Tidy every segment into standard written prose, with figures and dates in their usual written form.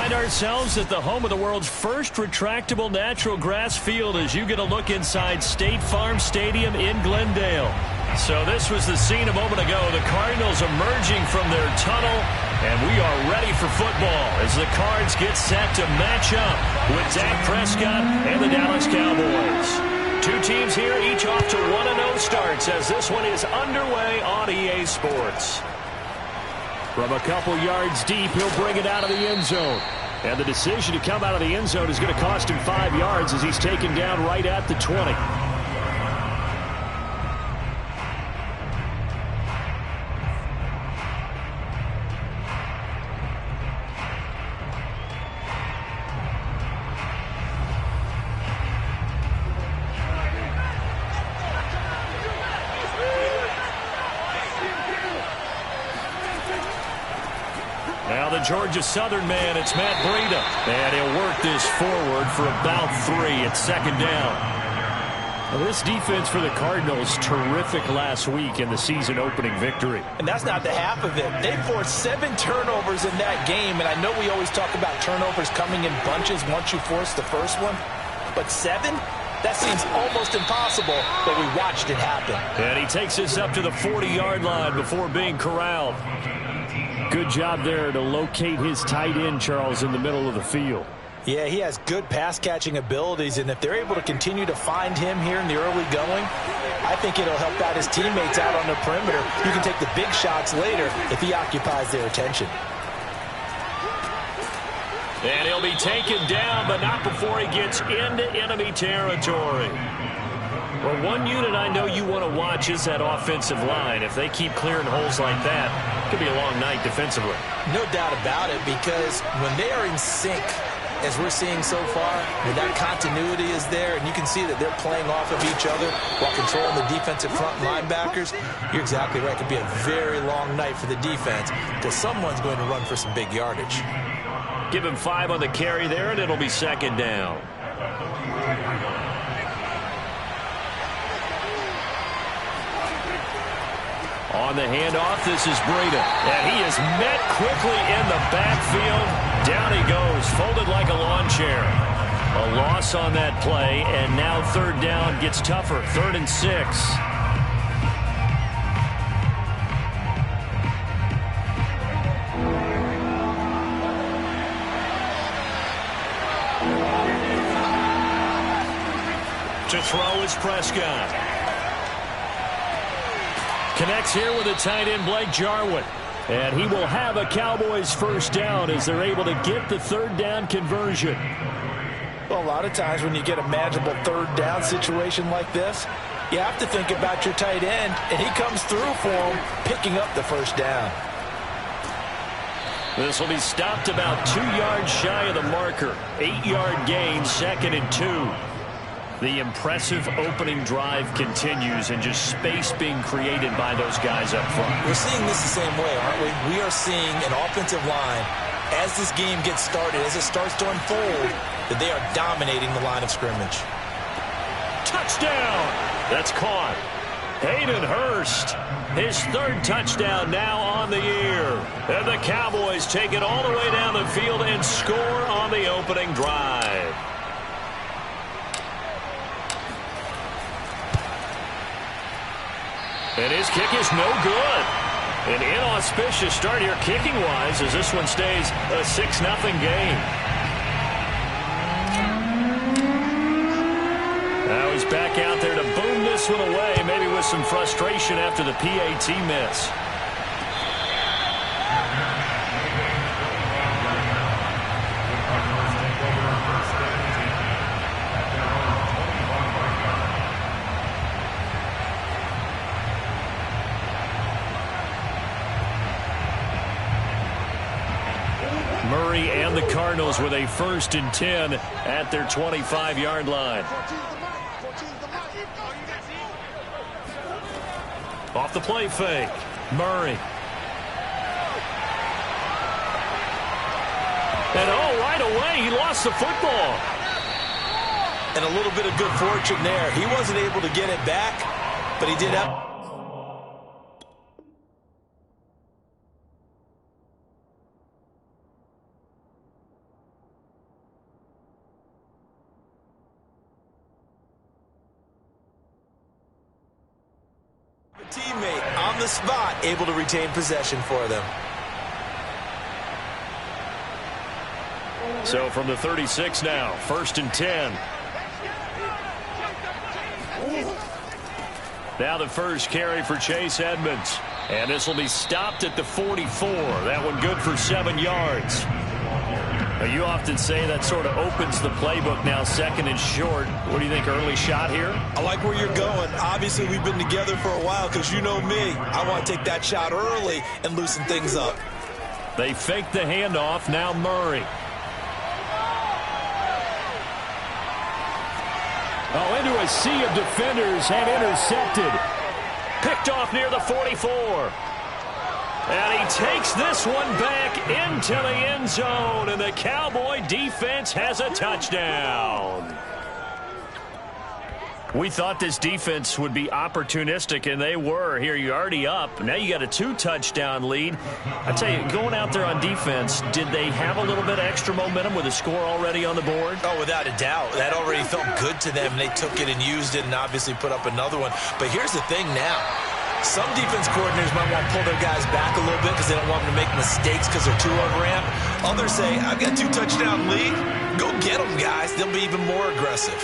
find ourselves at the home of the world's first retractable natural grass field as you get a look inside State Farm Stadium in Glendale. So this was the scene a moment ago. The Cardinals emerging from their tunnel, and we are ready for football as the Cards get set to match up with Dak Prescott and the Dallas Cowboys. Two teams here, each off to 1-0 starts as this one is underway on EA Sports. From a couple yards deep, he'll bring it out of the end zone. And the decision to come out of the end zone is going to cost him 5 yards as he's taken down right at the 20. Now the Georgia Southern man, it's Matt Breida. And he'll work this forward for about 3 at second down. Well, this defense for the Cardinals, terrific last week in the season-opening victory. And that's not the half of it. They forced 7 turnovers in that game, and I know we always talk about turnovers coming in bunches once you force the first one. But 7? That seems almost impossible, but we watched it happen. And he takes this up to the 40-yard line before being corralled. Good job there to locate his tight end, Charles, in the middle of the field. Yeah, he has good pass-catching abilities, and if they're able to continue to find him here in the early going, I think it'll help out his teammates out on the perimeter. You can take the big shots later if he occupies their attention. And he'll be taken down, but not before he gets into enemy territory. Well, one unit I know you want to watch is that offensive line. If they keep clearing holes like that, it could be a long night defensively. No doubt about it, because when they are in sync, as we're seeing so far, when that continuity is there, and you can see that they're playing off of each other while controlling the defensive front linebackers, you're exactly right. It could be a very long night for the defense because someone's going to run for some big yardage. Give him 5 on the carry there, and it'll be second down. On the handoff, this is Breida. And he is met quickly in the backfield. Down he goes, folded like a lawn chair. A loss on that play, and now third down gets tougher. 3rd and 6. To throw is Prescott. Connects here with the tight end, Blake Jarwin. And he will have a Cowboys first down as they're able to get the 3rd down conversion. Well, a lot of times when you get a manageable 3rd down situation like this, you have to think about your tight end, and he comes through for him, picking up the first down. This will be stopped about 2 yards shy of the marker. 8-yard gain, 2nd and 2. The impressive opening drive continues, and just space being created by those guys up front. We're seeing this the same way, aren't we? We are seeing an offensive line, as this game gets started, as it starts to unfold, that they are dominating the line of scrimmage. Touchdown! That's caught. Hayden Hurst, his 3rd touchdown now on the year. And the Cowboys take it all the way down the field and score on the opening drive. And his kick is no good. An inauspicious start here kicking-wise as this one stays a 6-0 game. Now he's back out there to boom this one away, maybe with some frustration after the PAT miss. Murray and the Cardinals with a 1st and 10 at their 25-yard line. Off the play fake, Murray. And right away, he lost the football. And a little bit of good fortune there. He wasn't able to get it back, but he did have... spot, able to retain possession for them. So from the 36 now, 1st and 10. Now the first carry for Chase Edmonds. And this will be stopped at the 44. That one good for 7 yards. Now you often say that sort of opens the playbook now, 2nd and short. What do you think, early shot here? I like where you're going. Obviously, we've been together for a while because you know me. I want to take that shot early and loosen things up. They fake the handoff. Now Murray. Oh, into a sea of defenders and intercepted. Picked off near the 44. And he takes this one back into the end zone. And the Cowboy defense has a touchdown. We thought this defense would be opportunistic, and they were. Here, you're already up. Now you got a 2-touchdown lead. I tell you, going out there on defense, did they have a little bit of extra momentum with a score already on the board? Oh, without a doubt. That already felt good to them. They took it and used it and obviously put up another one. But here's the thing now. Some defense coordinators might want to pull their guys back a little bit because they don't want them to make mistakes because they're too overramped. Others say, I've got a 2-touchdown lead. Go get them, guys. They'll be even more aggressive.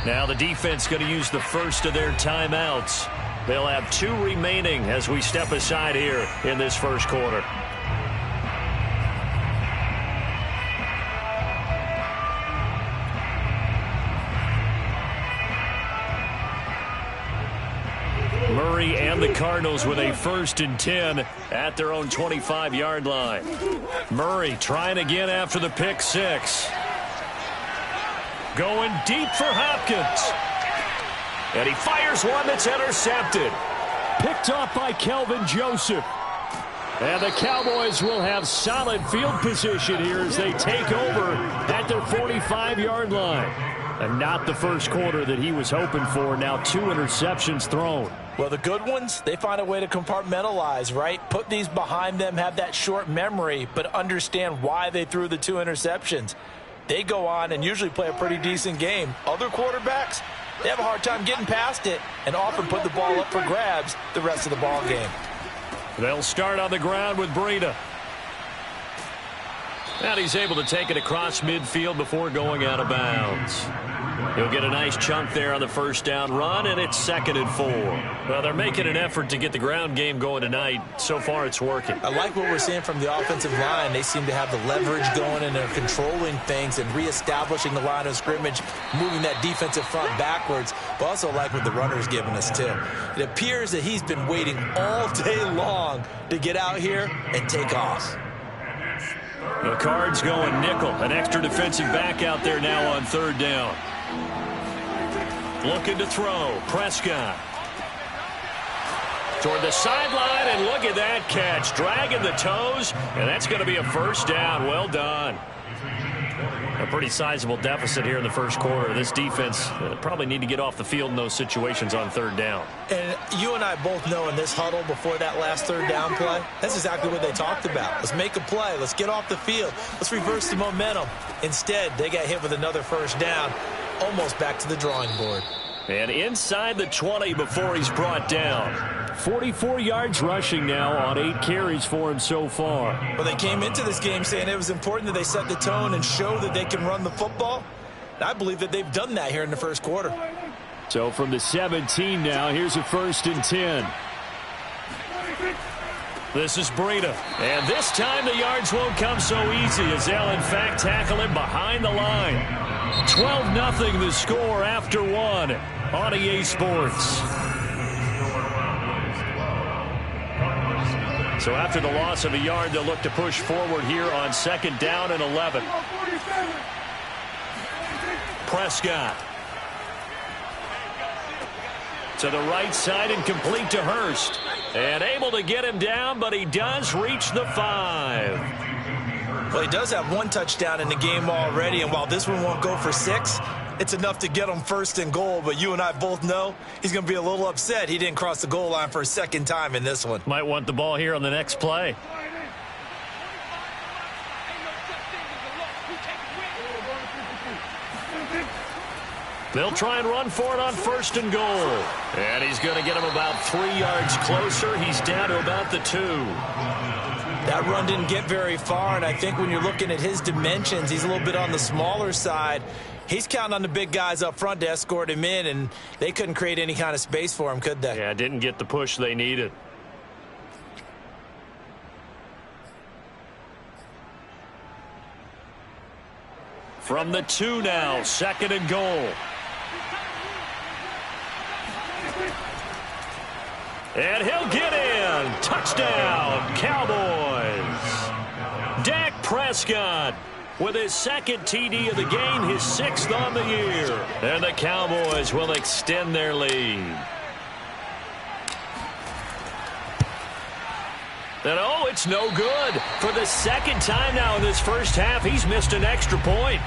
Now the defense going to use the first of their timeouts. They'll have 2 remaining as we step aside here in this first quarter. Murray and the Cardinals with a 1st and 10 at their own 25-yard line. Murray trying again after the pick 6. Going deep for Hopkins. And he fires one that's intercepted. Picked off by Kelvin Joseph. And the Cowboys will have solid field position here as they take over at their 45-yard line. And not the first quarter that he was hoping for. Now 2 interceptions thrown. Well, the good ones, they find a way to compartmentalize, right? Put these behind them, have that short memory, but understand why they threw the 2 interceptions. They go on and usually play a pretty decent game. Other quarterbacks, they have a hard time getting past it and often put the ball up for grabs the rest of the ball game. They'll start on the ground with Breida. And he's able to take it across midfield before going out of bounds. He'll get a nice chunk there on the first down run, and it's 2nd and 4. Well, they're making an effort to get the ground game going tonight. So far, it's working. I like what we're seeing from the offensive line. They seem to have the leverage going, and they're controlling things and reestablishing the line of scrimmage, moving that defensive front backwards. But also like what the runner's giving us, too. It appears that he's been waiting all day long to get out here and take off. The Cards going nickel. An extra defensive back out there now on 3rd down. Looking to throw. Prescott. Toward the sideline, and look at that catch. Dragging the toes, and that's going to be a first down. Well done. A pretty sizable deficit here in the first quarter. This defense probably need to get off the field in those situations on 3rd down. And you and I both know in this huddle before that last 3rd down play, that's exactly what they talked about. Let's make a play. Let's get off the field. Let's reverse the momentum. Instead, they got hit with another first down, almost back to the drawing board. And inside the 20 before he's brought down. 44 yards rushing now on 8 carries for him so far. Well, they came into this game saying it was important that they set the tone and show that they can run the football. And I believe that they've done that here in the first quarter. So from the 17 now, here's a 1st and 10. This is Breida. And this time the yards won't come so easy as they'll in fact tackle him behind the line. 12-0 the score after 1 on EA Sports. So after the loss of a yard, they'll look to push forward here on 2nd down and 11. Prescott. To the right side and complete to Hurst. And able to get him down, but he does reach the 5. Well, he does have one touchdown in the game already, and while this one won't go for 6, it's enough to get him first and goal. But you and I both know he's going to be a little upset he didn't cross the goal line for a second time in this one. Might want the ball here on the next play. They'll try and run for it on first and goal. And he's going to get him about 3 yards closer. He's down to about the 2. That run didn't get very far, and I think when you're looking at his dimensions, he's a little bit on the smaller side. He's counting on the big guys up front to escort him in, and they couldn't create any kind of space for him, could they? Yeah, didn't get the push they needed. From the 2 now, second and goal. And he'll get in. Touchdown, Cowboys. Dak Prescott with his second TD of the game, his 6th on the year. And the Cowboys will extend their lead. And oh, it's no good. For the second time now in this first half, he's missed an extra point.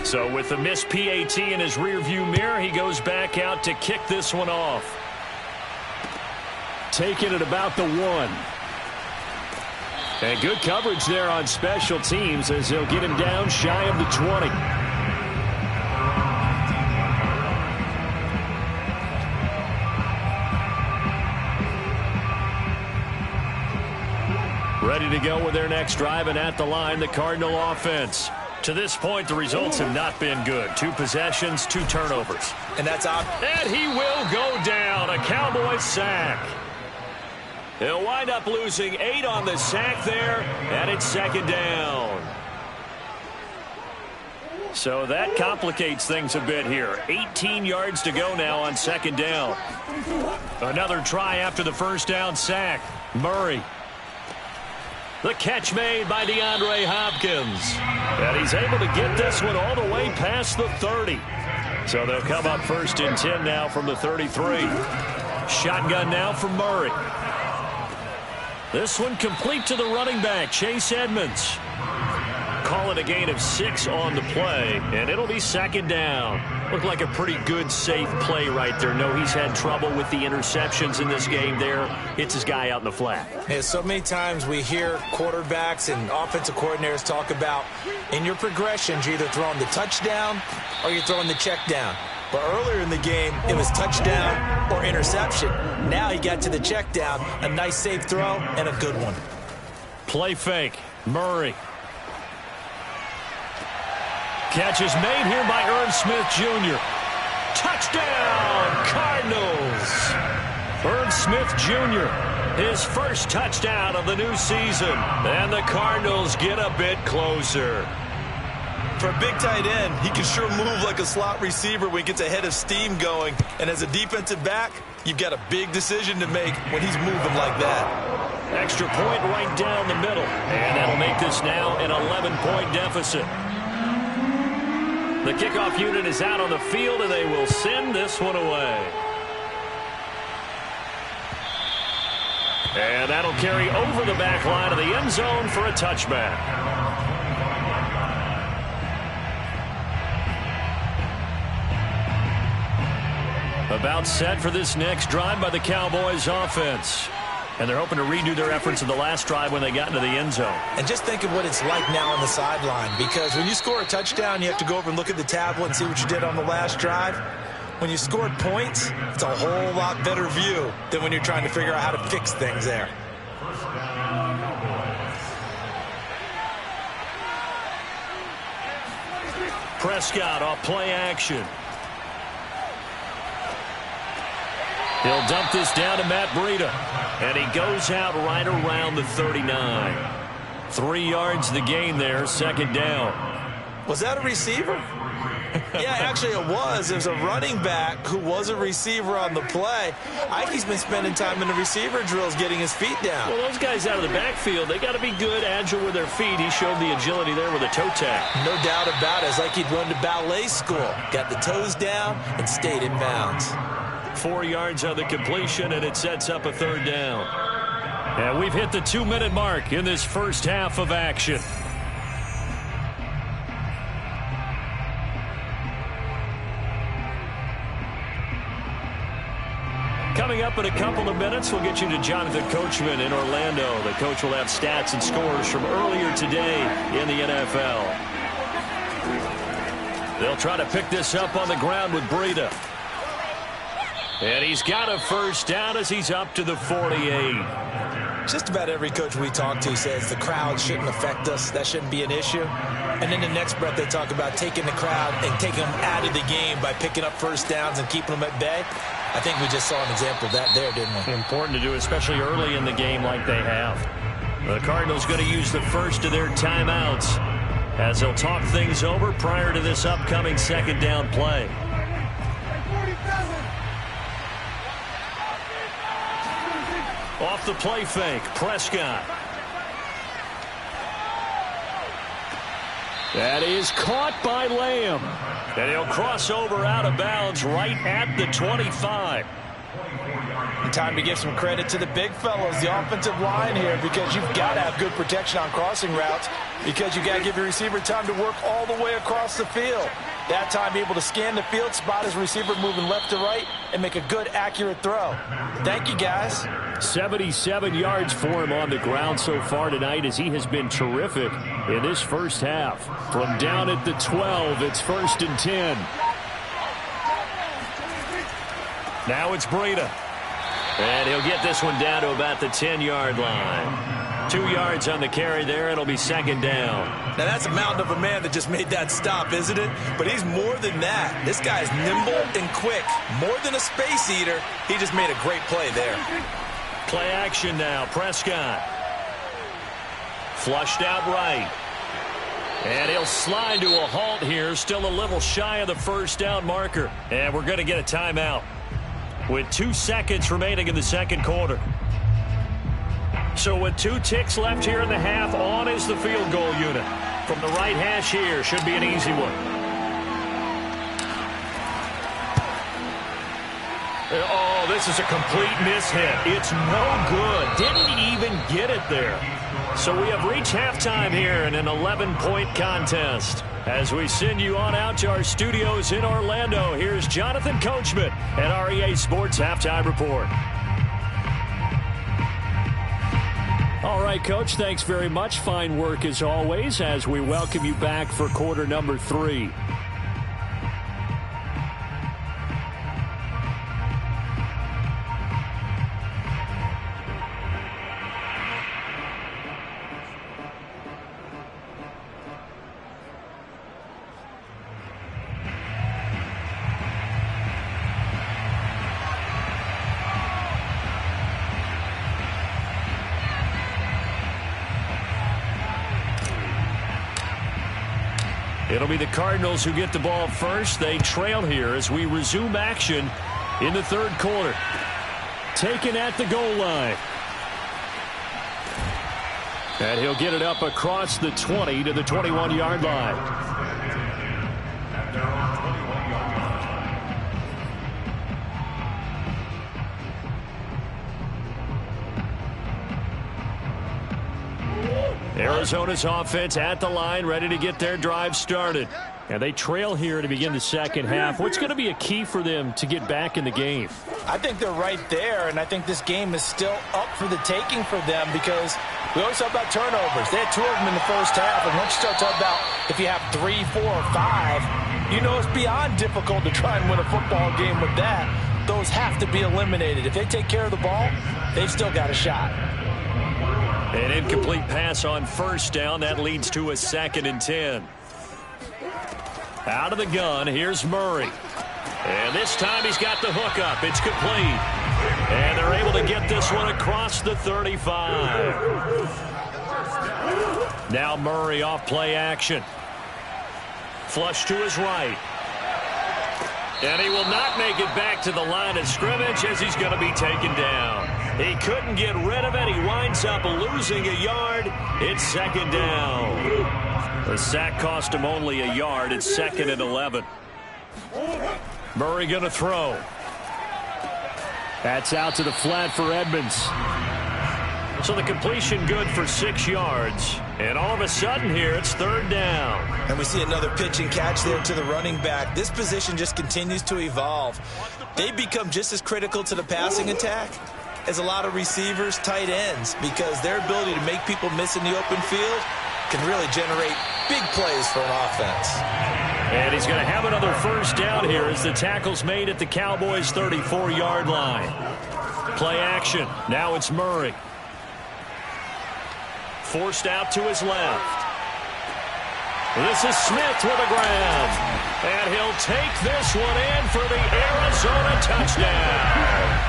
So with the missed PAT in his rearview mirror, he goes back out to kick this one off. Taking it about the 1. And good coverage there on special teams as he'll get him down shy of the 20. Ready to go with their next drive, and at the line, the Cardinal offense. To this point, the results have not been good. 2 possessions, 2 turnovers. And that's out. And he will go down. A Cowboys sack. He'll wind up losing 8 on the sack there, and it's second down. So that complicates things a bit here. 18 yards to go now on second down. Another try after the first down sack. Murray. The catch made by DeAndre Hopkins. And he's able to get this one all the way past the 30. So they'll come up first and 10 now from the 33. Shotgun now from Murray. This one complete to the running back, Chase Edmonds. Call it a gain of 6 on the play, and it'll be second down. Looked like a pretty good, safe play right there. No, he's had trouble with the interceptions in this game there. Hits his guy out in the flat. Yeah, so many times we hear quarterbacks and offensive coordinators talk about in your progressions, you're either throwing the touchdown or you're throwing the check down. But earlier in the game, it was touchdown or interception. Now he got to the check down, a nice safe throw, and a good one. Play fake, Murray. Catch is made here by Irv Smith Jr. Touchdown, Cardinals. Irv Smith Jr., his first touchdown of the new season. And the Cardinals get a bit closer. For a big tight end, he can sure move like a slot receiver when he gets a head of steam going. And as a defensive back, you've got a big decision to make when he's moving like that. Extra point right down the middle. And that'll make this now an 11-point deficit. The kickoff unit is out on the field, and they will send this one away. And that'll carry over the back line of the end zone for a touchback. About set for this next drive by the Cowboys offense. And they're hoping to redo their efforts in the last drive when they got into the end zone. And just think of what it's like now on the sideline, because when you score a touchdown, you have to go over and look at the tablet and see what you did on the last drive. When you scored points, it's a whole lot better view than when you're trying to figure out how to fix things there. Prescott off play action. He'll dump this down to Matt Breida. And he goes out right around the 39. 3 yards the gain there, second down. Was that a receiver? Yeah, actually it was. There's a running back who was a receiver on the play. Ikey's been spending time in the receiver drills getting his feet down. Well, those guys out of the backfield, they got to be good, agile with their feet. He showed the agility there with a toe tap. No doubt about it. It's like he'd run to ballet school. Got the toes down and stayed in bounds. 4 yards on the completion, and it sets up a third down. And we've hit the 2-minute mark in this first half of action. Coming up in a couple of minutes, we'll get you to Jonathan Coachman in Orlando. The coach will have stats and scores from earlier today in the NFL. They'll try to pick this up on the ground with Breida. And he's got a first down as he's up to the 48. Just about every coach we talk to says the crowd shouldn't affect us. That shouldn't be an issue. And in the next breath, they talk about taking the crowd and taking them out of the game by picking up first downs and keeping them at bay. I think we just saw an example of that there, didn't we? Important to do, especially early in the game like they have. The Cardinals going to use the first of their timeouts as they'll talk things over prior to this upcoming second down play. Off the play fake, Prescott. That is caught by Lamb. And he'll cross over out of bounds right at the 25. And time to give some credit to the big fellows, the offensive line here, because you've got to have good protection on crossing routes because you've got to give your receiver time to work all the way across the field. That time, be able to scan the field, spot his receiver moving left to right, and make a good, accurate throw. Thank you, guys. 77 yards for him on the ground so far tonight as he has been terrific in this first half. From down at the 12, it's 1st and 10. Now it's Breida. And he'll get this one down to about the 10-yard line. 2 yards on the carry there. It'll be second down. Now, that's a mountain of a man that just made that stop, isn't it? But he's more than that. This guy's nimble and quick. More than a space eater. He just made a great play there. Play action now. Prescott. Flushed out right. And he'll slide to a halt here. Still a little shy of the first down marker. And we're going to get a timeout with 2 seconds remaining in the second quarter. So with 2 ticks left here in the half, on is the field goal unit. From the right hash here, should be an easy one. Oh, this is a complete mishit. It's no good. Didn't even get it there. So we have reached halftime here in an 11-point contest. As we send you on out to our studios in Orlando, here's Jonathan Coachman at REA Sports Halftime Report. All right, Coach, thanks very much. Fine work as always as we welcome you back for quarter number 3. It'll be the Cardinals who get the ball first. They trail here as we resume action in the third quarter. Taken at the goal line. And he'll get it up across the 20 to the 21-yard line. Arizona's offense at the line, ready to get their drive started. And they trail here to begin the second half. What's going to be a key for them to get back in the game? I think they're right there, and I think this game is still up for the taking for them because we always talk about turnovers. They had 2 of them in the first half, and once you start talking about if you have 3, 4, or 5, you know it's beyond difficult to try and win a football game with that. Those have to be eliminated. If they take care of the ball, they've still got a shot. An incomplete pass on first down. That leads to a 2nd and 10. Out of the gun, here's Murray. And this time he's got the hook up. It's complete. And they're able to get this one across the 35. Now Murray off play action. Flush to his right. And he will not make it back to the line of scrimmage as he's going to be taken down. He couldn't get rid of it. He winds up losing a yard. It's second down. The sack cost him only a yard. It's 2nd and 11. Murray going to throw. That's out to the flat for Edmonds. So the completion good for 6 yards. And all of a sudden here, it's 3rd down. And we see another pitch and catch there to the running back. This position just continues to evolve. They become just as critical to the passing attack as a lot of receivers, tight ends, because their ability to make people miss in the open field can really generate big plays for an offense. And he's going to have another 1st down here as the tackle's made at the Cowboys' 34-yard line. Play action. Now it's Murray. Forced out to his left. This is Smith with a grab. And he'll take this one in for the Arizona touchdown.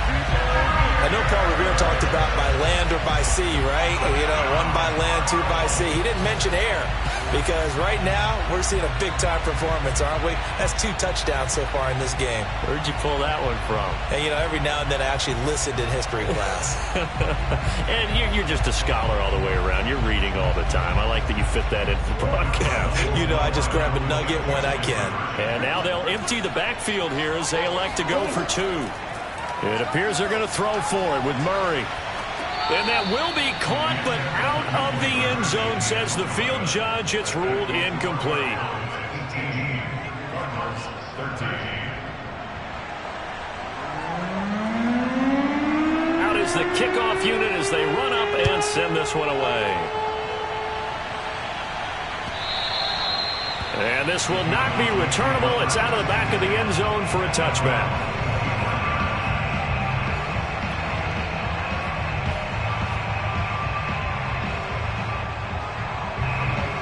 I know Paul Revere talked about by land or by sea, right? You know, 1 by land, 2 by sea. He didn't mention air because right now we're seeing a big-time performance, aren't we? That's 2 touchdowns so far in this game. Where'd you pull that one from? And, you know, every now and then I actually listened in history class. And you're just a scholar all the way around. You're reading all the time. I like that you fit that into the broadcast. You know, I just grab a nugget when I can. And now they'll empty the backfield here as they elect to go for 2. It appears they're going to throw for it with Murray. And that will be caught, but out of the end zone, says the field judge. It's ruled incomplete. Out is the kickoff unit as they run up and send this one away. And this will not be returnable. It's out of the back of the end zone for a touchback.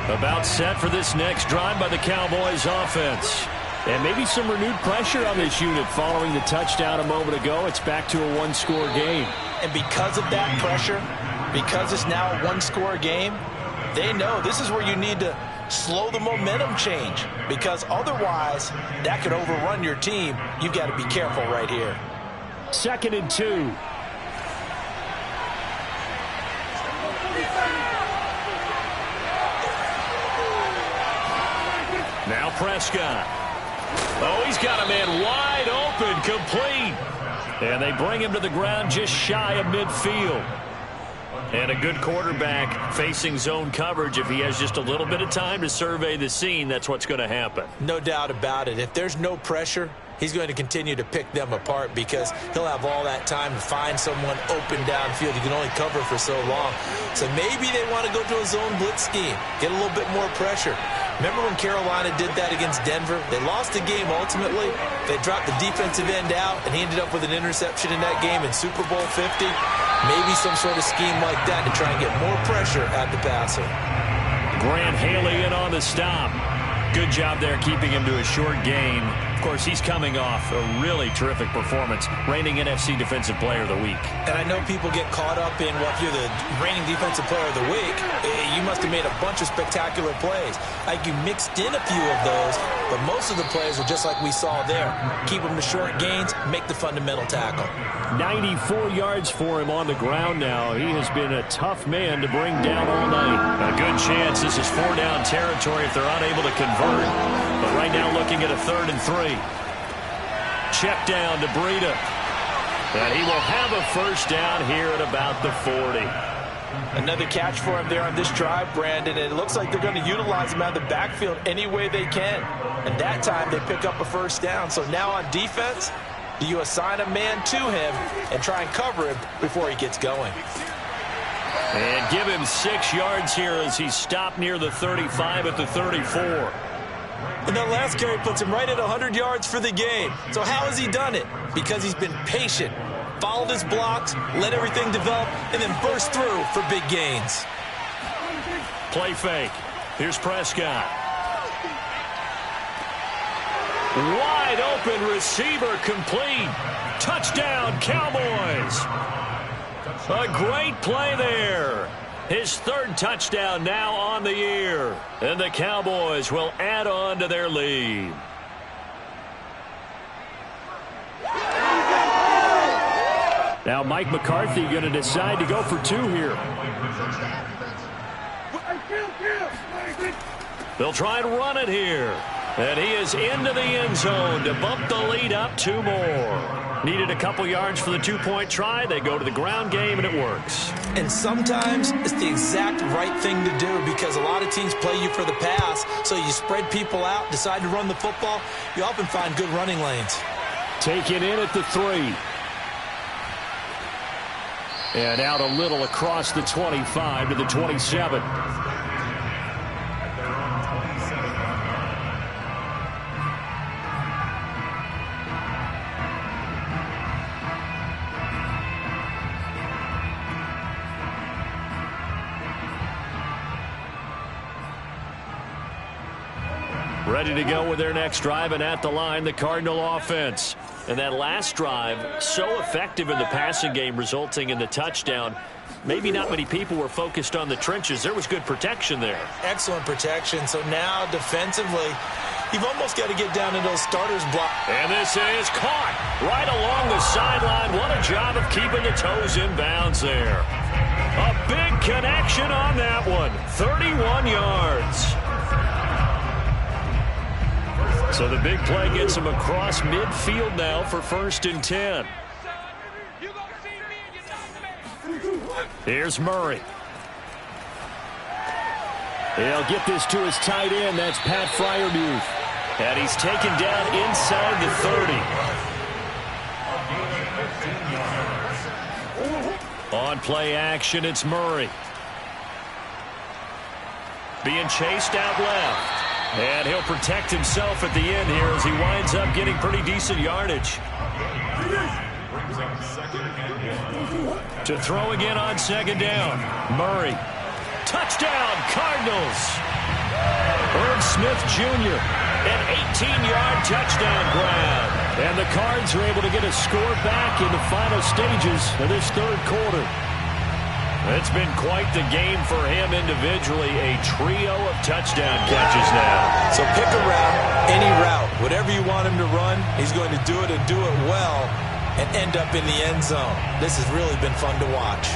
About set for this next drive by the Cowboys offense. And maybe some renewed pressure on this unit following the touchdown a moment ago. It's back to a 1-score game. And because of that pressure, because it's now a 1-score game, they know this is where you need to slow the momentum change, because otherwise that could overrun your team. You've got to be careful right here. 2nd and 2. Now Prescott. Oh, he's got a man wide open, complete. And they bring him to the ground just shy of midfield. And a good quarterback facing zone coverage. If he has just a little bit of time to survey the scene, that's what's going to happen. No doubt about it. If there's no pressure, he's going to continue to pick them apart because he'll have all that time to find someone open downfield. He can only cover for so long. So maybe they want to go to a zone blitz scheme, get a little bit more pressure. Remember when Carolina did that against Denver? They lost the game ultimately. They dropped the defensive end out, and he ended up with an interception in that game in Super Bowl 50. Maybe some sort of scheme like that to try and get more pressure at the passer. Grant Haley in on the stop. Good job there keeping him to a short gain. Of course, he's coming off a really terrific performance, reigning NFC Defensive Player of the Week. And I know people get caught up in, well, if you're the reigning Defensive Player of the Week, you must have made a bunch of spectacular plays. Like you mixed in a few of those, but most of the plays are just like we saw there. Keep them to short gains, make the fundamental tackle. 94 yards for him on the ground now. He has been a tough man to bring down all night. A good chance this is 4-down territory if they're unable to convert. But right now looking at a 3rd and 3. Check down to Breida. And he will have a 1st down here at about the 40. Another catch for him there on this drive, Brandon. And it looks like they're going to utilize him out of the backfield any way they can. And that time they pick up a 1st down. So now on defense, do you assign a man to him and try and cover him before he gets going? And give him 6 yards here as he stopped near the 35 at the 34. And that last carry puts him right at 100 yards for the game. So how has he done it? Because he's been patient, followed his blocks, let everything develop, and then burst through for big gains. Play fake. Here's Prescott. Wide open receiver complete. Touchdown, Cowboys. A great play there. His 3rd touchdown now on the year. And the Cowboys will add on to their lead. Now Mike McCarthy going to decide to go for 2 here. They'll try and run it here. And he is into the end zone to bump the lead up 2 more. Needed a couple yards for the 2-point try. They go to the ground game, and it works. And sometimes it's the exact right thing to do because a lot of teams play you for the pass, so you spread people out, decide to run the football. You often find good running lanes. Taken in at the 3. And out a little across the 25 to the 27. Ready to go with their next drive, and at the line, the Cardinal offense. And that last drive, so effective in the passing game, resulting in the touchdown. Maybe not many people were focused on the trenches. There was good protection there. Excellent protection. So now defensively, you've almost got to get down into those starters block. And this is caught right along the sideline. What a job of keeping the toes in bounds there. A big connection on that one. 31 yards. So the big play gets him across midfield now for 1st and 10. Here's Murray. He'll get this to his tight end. That's Pat Fryermuth. And he's taken down inside the 30. On play action, it's Murray. Being chased out left. And he'll protect himself at the end here as he winds up getting pretty decent yardage. To throw again on 2nd down. Murray. Touchdown, Cardinals. Herb Smith Jr. An 18-yard touchdown grab. And the Cards are able to get a score back in the final stages of this 3rd quarter. It's been quite the game for him individually. A trio of touchdown catches now. So pick a route, any route. Whatever you want him to run, he's going to do it and do it well and end up in the end zone. This has really been fun to watch.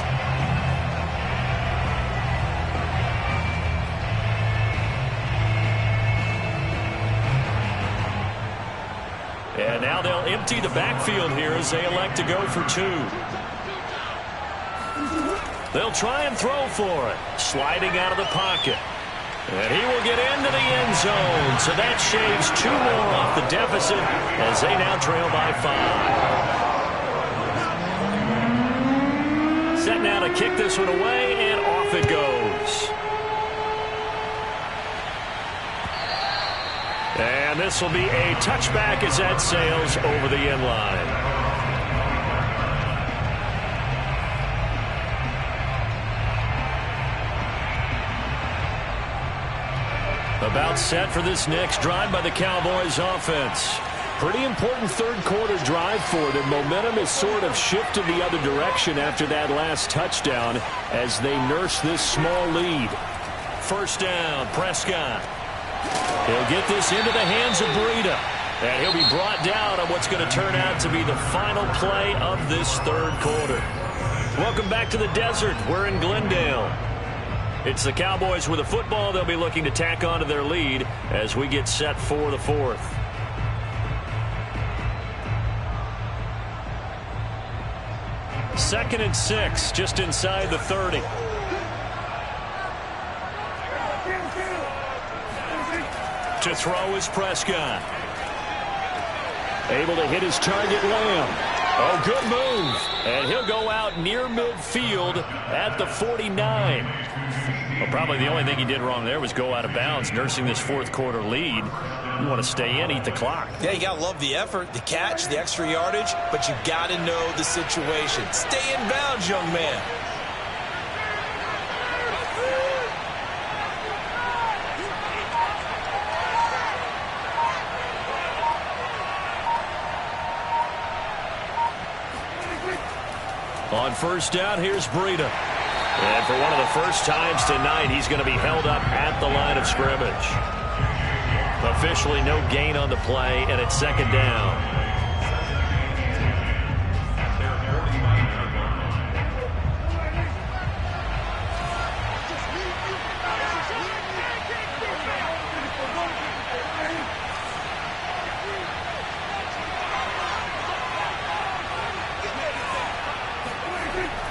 And now they'll empty the backfield here as they elect to go for 2. They'll try and throw for it. Sliding out of the pocket. And he will get into the end zone. So that shaves 2 more off the deficit as they now trail by 5. Set now to kick this one away, and off it goes. And this will be a touchback as that sails over the end line. About set for this next drive by the Cowboys offense. Pretty important 3rd quarter drive for them. Momentum has sort of shifted the other direction after that last touchdown as they nurse this small lead. 1st down, Prescott. He'll get this into the hands of Breida. And he'll be brought down on what's going to turn out to be the final play of this 3rd quarter. Welcome back to the desert. We're in Glendale. It's the Cowboys with a football. They'll be looking to tack on to their lead as we get set for the 4th. Second and 6, just inside the 30. To throw is Prescott. Able to hit his target, Lamb. Oh, good move. And he'll go out near midfield at the 49. Well, probably the only thing he did wrong there was go out of bounds, nursing this 4th quarter lead. You want to stay in, eat the clock. Yeah, you got to love the effort, the catch, the extra yardage, but you got to know the situation. Stay in bounds, young man. On 1st down, here's Breida. And for one of the first times tonight, he's going to be held up at the line of scrimmage. Officially no gain on the play, and it's 2nd down.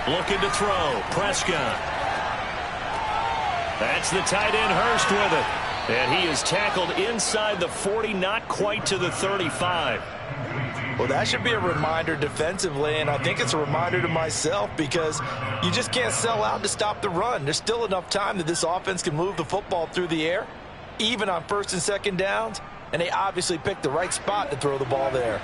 Looking to throw. Prescott. That's the tight end Hurst with it. And he is tackled inside the 40, not quite to the 35. Well, that should be a reminder defensively, and I think it's a reminder to myself because you just can't sell out to stop the run. There's still enough time that this offense can move the football through the air, even on first and second downs, and they obviously picked the right spot to throw the ball there.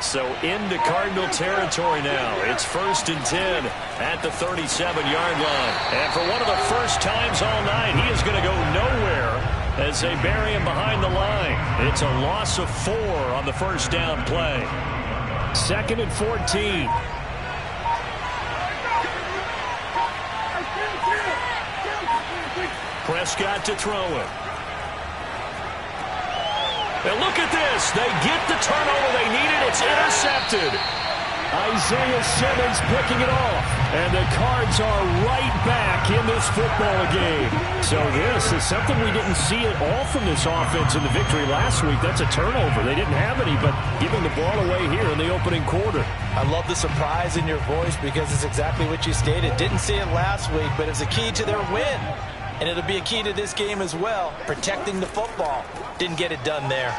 So into Cardinal territory now. It's 1st and 10 at the 37-yard line. And for one of the first times all night, he is going to go nowhere as they bury him behind the line. It's a loss of 4 on the first down play. 2nd and 14. Prescott to throw it. And look at this. They get the turnover they needed. It's intercepted. Isaiah Simmons picking it off. And the Cards are right back in this football game. So this is something we didn't see at all from this offense in the victory last week. That's a turnover. They didn't have any, but giving the ball away here in the opening quarter. I love the surprise in your voice because it's exactly what you stated. Didn't see it last week, but it's a key to their win. And it'll be a key to this game as well, protecting the football. Didn't get it done there.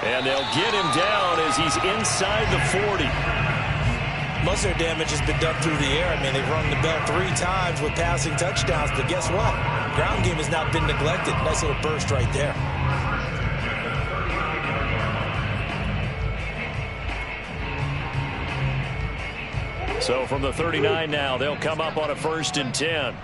And they'll get him down as he's inside the 40. Most of their damage has been done through the air. I mean, they've rung the bell 3 times with passing touchdowns, but guess what? Ground game has not been neglected. Nice little burst right there. So from the 39 now, they'll come up on a 1st and 10.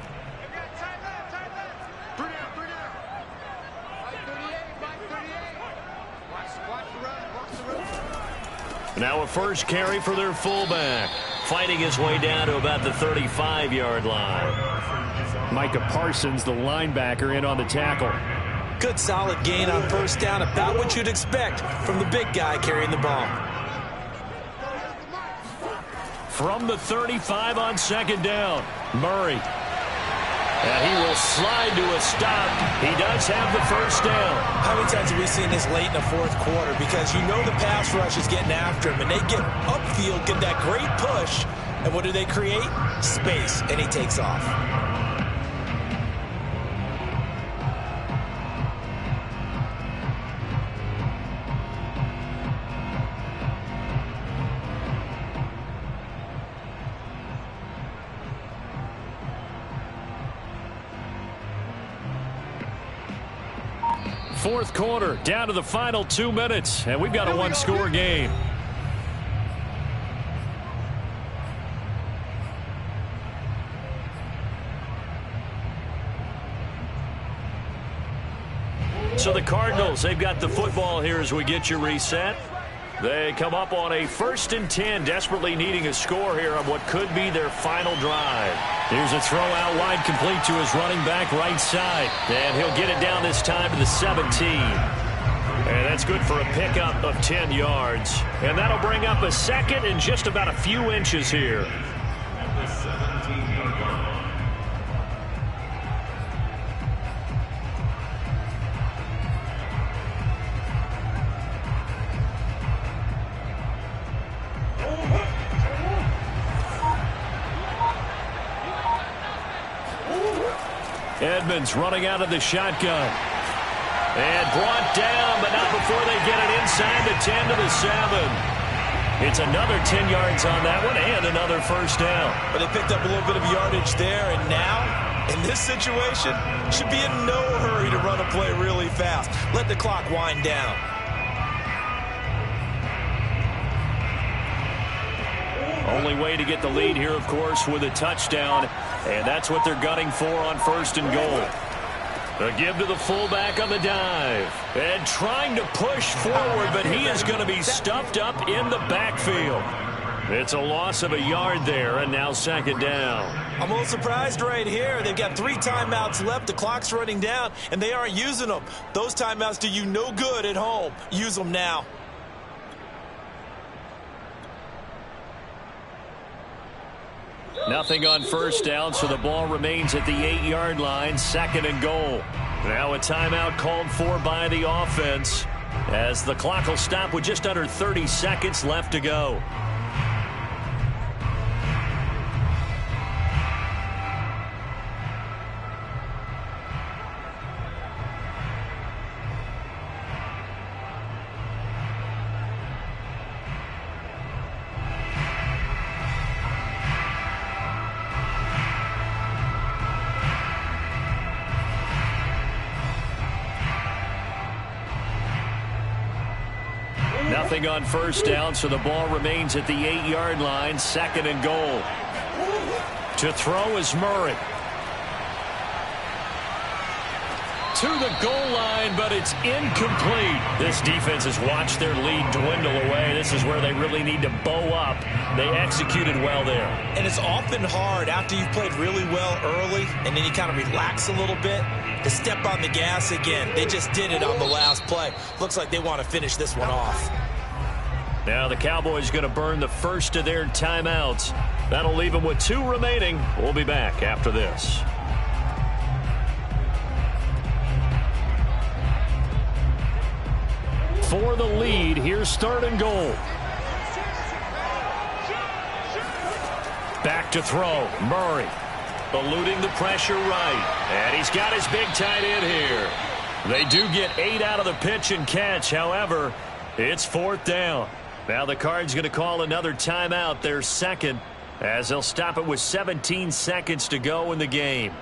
Now a first carry for their fullback. Fighting his way down to about the 35-yard line. Micah Parsons, the linebacker, in on the tackle. Good solid gain on first down, about what you'd expect from the big guy carrying the ball. From the 35 on 2nd down, Murray. And he will slide to a stop. He does have the first down. How many times have we seen this late in the 4th quarter? Because you know the pass rush is getting after him, and they get upfield, get that great push, and what do they create? Space, and he takes off. Fourth quarter, down to the final 2 minutes, and we've got a one-score game. So the Cardinals, they've got the football here as we get you reset. They come up on a 1st and 10, desperately needing a score here on what could be their final drive. Here's a throw out wide, complete to his running back right side. And he'll get it down this time to the 17. And that's good for a pickup of 10 yards. And that'll bring up a 2nd and just about a few inches here. Edmonds running out of the shotgun. And brought down, but not before they get it inside the 10 to the 7. It's another 10 yards on that one and another first down. But they picked up a little bit of yardage there, and now, in this situation, should be in no hurry to run a play really fast. Let the clock wind down. Only way to get the lead here, of course, with a touchdown. And that's what they're gunning for on 1st and goal. A give to the fullback on the dive. And trying to push forward, but he is going to be stuffed up in the backfield. It's a loss of a yard there, and now 2nd down. I'm a little surprised right here. They've got 3 timeouts left. The clock's running down, and they aren't using them. Those timeouts do you no good at home. Use them now. Nothing on first down, so the ball remains at the 8-yard line, 2nd and goal. Now a timeout called for by the offense as the clock will stop with just under 30 seconds left to go. Nothing on first down, so the ball remains at the 8-yard line, 2nd and goal. To throw is Murray. To the goal line, but it's incomplete. This defense has watched their lead dwindle away. This is where they really need to bow up. They executed well there. And it's often hard after you've played really well early and then you kind of relax a little bit to step on the gas again. They just did it on the last play. Looks like they want to finish this one off. Now the Cowboys going to burn the first of their timeouts. That'll leave them with 2 remaining. We'll be back after this. For the lead, here's 3rd and goal. Back to throw, Murray. Eluding the pressure right. And he's got his big tight end here. They do get 8 out of the pitch and catch. However, it's 4th down. Now the Cards going to call another timeout, their 2nd, as they'll stop it with 17 seconds to go in the game.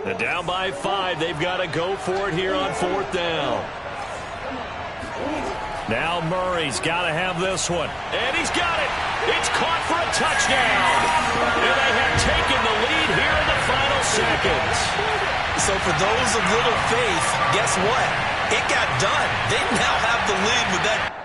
And down by 5, they've got to go for it here on 4th down. Now Murray's got to have this one. And he's got it. It's caught for a touchdown. And they have taken the lead here in the final seconds. So for those of little faith, guess what? It got done. They now have the lead with that.